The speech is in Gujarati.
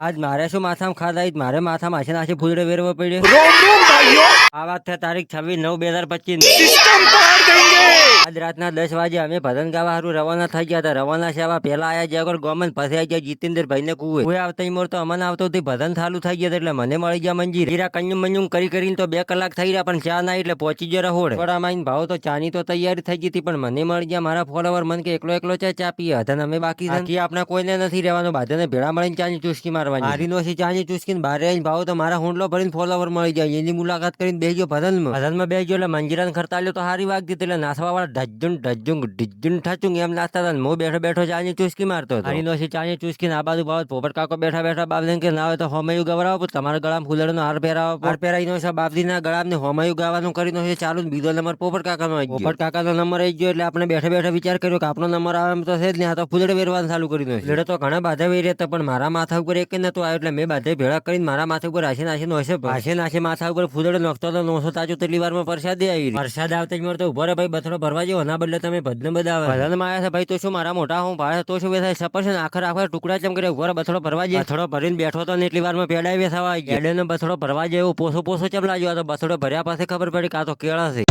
આજ મારે શું માથામાં ખાધા મારે માથામાં આશે નાશે ફૂલડે વેરવો પડ્યો। આ વાત છે તારીખ 26/9/2025। આજ રાતના 10 વાગે અમે ભજન ગાવા હારું રવાના થઈ ગયા હતા। રવાના છે પેલા આયા જગર ગોમન પછી આઈ ગયા જીતેન્દ્ર ભાઈ ને કુએ આવતા મોર તો અમને આવતો ભજન ચાલુ થઈ ગયા એટલે મને મળી ગયા મંજીર। હીરા કંજુમ મંજુમ કરીને તો 2 કલાક થઈ રહ્યા પણ ચા ના એટલે પહોંચી ગયો રહોડ। થોડા માઈન ભાવ તો ચાની તો તૈયારી થઈ ગઈ હતી પણ મને મળી ગયા મારા ફોલોવર મન કે એકલો ચા પીએ હતા અમે બાકી આપણે કોઈને નથી રહેવાનું બાધાને ભેળા મળીને ચાની ચુસ્કી મારવાની। મારી નો ચાની ચુસ્કીને બહાર આવીને ભાવ તો મારા હુંડલો ભરીને ફોલોવર મળી જાય એની મુલાકાત કરીને બેસજો ભજનમાં બેસજો એટલે મંજીરાને ખરતાલ્યો તો હારી વાગતી એટલે નાસવા વાળા ઢજ્જું ઠચું એમ નાચતા હતા। હું બેઠો ચાની ચુસ્કી મારતો હતો। મારી નો ચાની ચુસ્કીને આ બાજુ બાબત પોપટ કાકો બેઠા બાબને કે ના હોય તો હોમયું ગવરાવો તમારા ગળામાં ફૂલડનો હાર પહેરાવીનો છે બાબજીના ગળાને હોમયું ગાવાનું કરીને ચાલુ બીજો નંબર પોપટ કાકાનો આવી ગયો। પોપટ કાકાનો નંબર આવી ગયો એટલે આપણે બેઠા વિચાર કર્યો કે આપણો નંબર આવે એમ તો છે જ નહીં, આ તો ફૂલડે વેરવાનું ચાલુ કરી દો। ફૂલડે તો ઘણા બાધા વેરી હતા પણ મારા માથા ઉપર એક નતો આવ્યો એટલે મેં બાધે ભેળા કરીને મારા માથા ઉપર આશે નાશે માથા ઉપર ફૂલડે નોખતો તો 900 તાજો તેટલી વારમાં પ્રસાદ આવી। પ્રસાદ આવતા જ મળતો ઉભો રે ભાઈ બથડો ભરવા જેવો ના બદલે તમે ભજન બધાવે ભજનમાં આવ્યા છે ભાઈ તો શું મારા મોટા હું ભાડે તો શું વેસાય સપર છે આખર ટુકડા ચમ કરે ઉભો રે બથડો ભરવા જાય। બથડો ભરીને બેઠો તો ને એટલી વારમાં પેડાઈ વેસાવા આવી ગયા। એડેનો બથડો ભરવા જાય એવું પોસો ચમ લાગ્યો તો બથડો ભર્યા પાસે ખબર પડી કે આ તો કેળા છે।